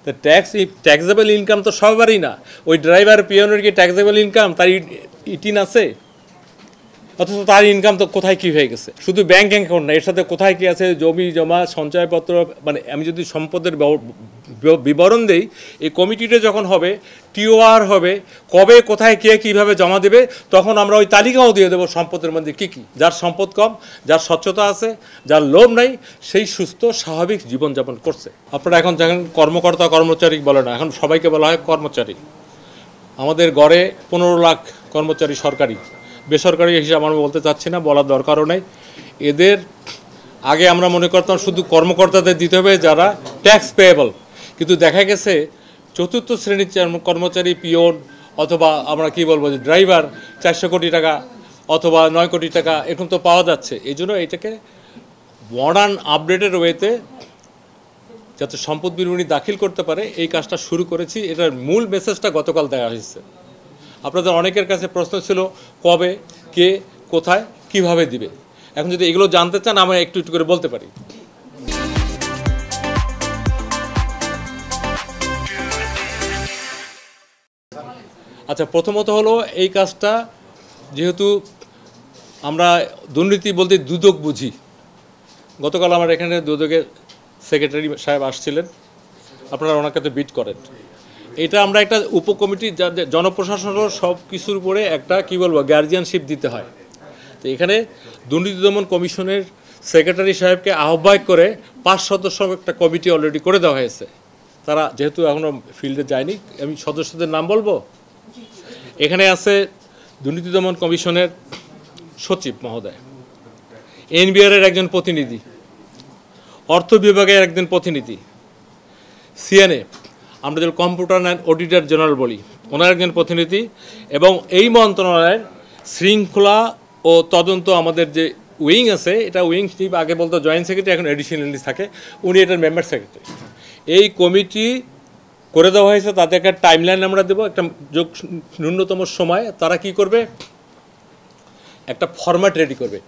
তো taxable income তো সবারই না। ওই ড্রাইভার পিয়নের কি ট্যাক্সেবল ইনকাম? তার ইটিন আছে, অথচ তার ইনকাম তো কোথায় কী হয়ে গেছে। শুধু ব্যাঙ্ক অ্যাকাউন্ট না, এর সাথে কোথায় কী আছে, জমি জমা সঞ্চয়পত্র, মানে আমি যদি সম্পদের বিবরণ দেই, এই কমিটিটা যখন হবে, টিওআর হবে, কবে কোথায় কে কীভাবে জমা দেবে, তখন আমরা ওই তালিকাও দিয়ে দেবো সম্পদের মধ্যে কী কী। যার সম্পদ কম, যার স্বচ্ছতা আছে, যার লোভ নাই, সেই সুস্থ স্বাভাবিক জীবনযাপন করছে। আপনারা এখন যখন কর্মকর্তা কর্মচারী বলে না, এখন সবাইকে বলা হয় কর্মচারী। আমাদের গড়ে 15 লাখ কর্মচারী সরকারি, বেসরকারি হিসাবে আমরা বলতে চাচ্ছি না, বলার দরকারও নেই। এদের আগে আমরা মনে করতাম শুধু কর্মকর্তাদের দিতে হবে যারা ট্যাক্স পেয়েবল, কিন্তু দেখা গেছে চতুর্থ শ্রেণীর কর্মচারী, পিয়ন অথবা আমরা কি বলবো যে ড্রাইভার 400 কোটি টাকা অথবা 9 কোটি টাকা এখন তো পাওয়া যাচ্ছে। এই জন্য এটাকে মডার্ন আপডেটের ওয়েতে যাতে সম্পদ বিবরণী দাখিল করতে পারে এই কাজটা শুরু করেছি। এটার মূল মেসেজটা গতকাল দেওয়া হয়েছে। আপনাদের অনেকের কাছে প্রশ্ন ছিল কবে, কে, কোথায়, কিভাবে দিবে। এখন যদি এগুলো জানতে চান আমরা একটু একটু করে বলতে পারি। আচ্ছা, প্রথমত হলো এই কাজটা যেহেতু আমরা দুর্নীতি বলতে দুদক বুঝি। গতকাল আমার এখানে দুদকের সেক্রেটারি সাহেব আসছিলেন, আপনারা ওনাকে তো বিট করেন। এটা আমরা একটা উপকমিটি, জনপ্রশাসনের সব কিছুর উপরে একটা কি বলবো গার্জিয়ানশিপ দিতে হয়। তো এখানে দুর্নীতি দমন কমিশনের সেক্রেটারি সাহেবকে আহ্বায়ক করে 5 সদস্য একটা কমিটি অলরেডি করে দেওয়া হয়েছে। তারা যেহেতু এখনও ফিল্ডে যায়নি, আমি সদস্যদের নাম বলবো। এখানে আছে দুর্নীতি দমন কমিশনের সচিব মহোদয়, এনবিআরের একজন প্রতিনিধি, অর্থ বিভাগের একজন প্রতিনিধি, সিএনএ আমরা যে কম্পিউটার অ্যান্ড অডিটর জেনারেল বলি ওনার একজন প্রতিনিধি, এবং এই মন্ত্রণালয়ের শৃঙ্খলা ও তদন্ত আমাদের যে উইং আছে, এটা উইং চিফ আগে বলতো জয়েন্ট সেক্রেটারি, এখন এডিশনালি থাকে, উনি এটার মেম্বার সেক্রেটারি। এই কমিটি করে দেওয়া হয়েছে, তাদের একটা টাইমলাইন আমরা দেবো, একটা ন্যূনতম সময় তারা কি করবে, একটা ফরম্যাট রেডি করবে।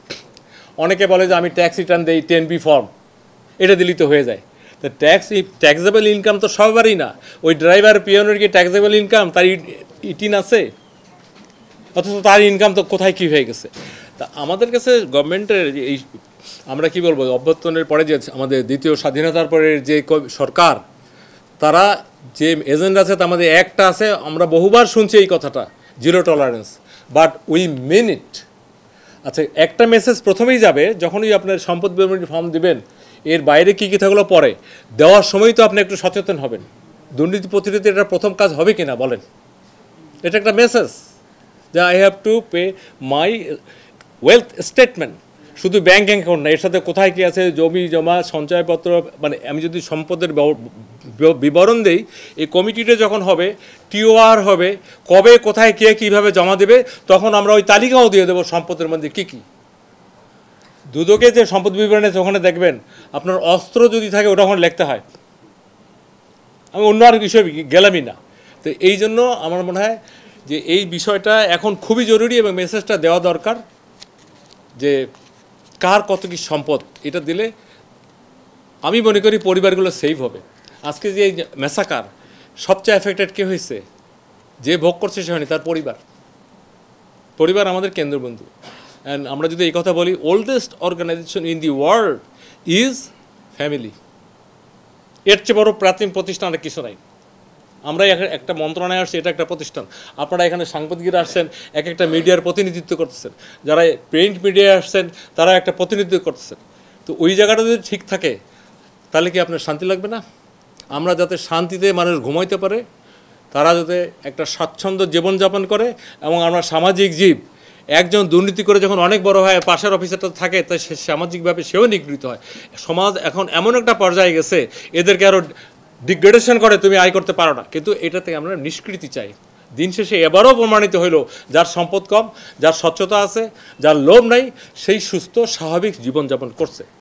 অনেকে বলে যে আমি ট্যাক্স রিটার্ন দিই 10B ফর্ম, এটা দিলেই তো হয়ে যায়। তো ট্যাক্সেবল ইনকাম তো সবারই না। ওই ড্রাইভার পিয়নের কি ট্যাক্সেবল ইনকাম? তার ইটিন আছে, অথচ তার ইনকাম তো কোথায় কী হয়ে গেছে। তা আমাদের কাছে গভর্নমেন্টের এই আমরা কি বলবো অভ্যর্থনের পরে যে আমাদের দ্বিতীয় স্বাধীনতার পরে যে সরকার, তারা যে এজেন্ডা আছে, তার মধ্যে একটা আছে, আমরা বহুবার শুনছি এই কথাটা, zero tolerance, but we mean it. আচ্ছা, একটা মেসেজ প্রথমেই যাবে যখনই আপনার সম্পদ বিবরণী ফর্ম দিবেন, এর বাইরে কী কী থাকলো পরে দেওয়ার সময় তো আপনি একটু সচেতন হবেন। দুর্নীতি প্রতিরোধে এটা প্রথম কাজ হবে কি না বলেন? এটা একটা মেসেজ যে I have to pay my wealth statement. শুধু ব্যাঙ্ক অ্যাকাউন্ট না, এর সাথে কোথায় কী আছে, জমি জমা সঞ্চয়পত্র, মানে আমি যদি সম্পদের বিবরণ দেই, এই কমিটিটা যখন হবে, টিওআর হবে, কবে কোথায় কে কীভাবে জমা দেবে, তখন আমরা ওই তালিকাও দিয়ে দেবো সম্পদের মধ্যে কী কী। দুদকে যে সম্পদ বিবরণ আছে ওখানে দেখবেন আপনার অস্ত্র যদি থাকে ওটা ওখানে লিখতে হয়। আমি অন্য আর বিষয় গেলামই না। তো এই জন্য আমার মনে হয় যে এই বিষয়টা এখন খুবই জরুরি এবং মেসেজটা দেওয়া দরকার যে কার কত কী সম্পদ। এটা দিলে আমি মনে করি পরিবারগুলো সেভ হবে। আজকে যে এই ম্যাসাকার, সবচেয়ে এফেক্টেড কে হয়েছে? যে ভোগ করছে সে হয়নি, তার পরিবার আমাদের কেন্দ্রবিন্দু। অ্যান্ড আমরা যদি এই কথা বলি, oldest organisation in the world is family. এর চেয়ে বড় প্রাচীন প্রতিষ্ঠান আর কিছু নাই। আমরা একটা মন্ত্রণালয়ে আসছি, এটা একটা প্রতিষ্ঠান। আপনারা এখানে সাংবাদিকরা আসছেন, এক একটা মিডিয়ার প্রতিনিধিত্ব করতেছেন, যারা প্রিন্ট মিডিয়ায় আসছেন তারা একটা প্রতিনিধিত্ব করতেছেন। তো ওই জায়গাটা যদি ঠিক থাকে তাহলে কি আপনার শান্তি লাগবে না? আমরা যাতে শান্তিতে মানুষ ঘুমাইতে পারে, তারা যাতে একটা স্বাচ্ছন্দ্য জীবনযাপন করে, এবং আমরা সামাজিক জীব। একজন দুর্নীতি করে যখন অনেক বড় হয়, পাশের অফিসারটা থাকে, তাই সে সামাজিকভাবে সেও নিগৃহীত হয়। সমাজ এখন এমন একটা পর্যায়ে গেছে, এদেরকে আরও ডিগ্রেডেশন করে, তুমি আয় করতে পারো না। কিন্তু এটা থেকে আমরা নিষ্কৃতি চাই। দিন শেষে এবারও প্রমাণিত হইল, যার সম্পদ কম, যার স্বচ্ছতা আছে, যার লোভ নাই, সেই সুস্থ স্বাভাবিক জীবনযাপন করছে।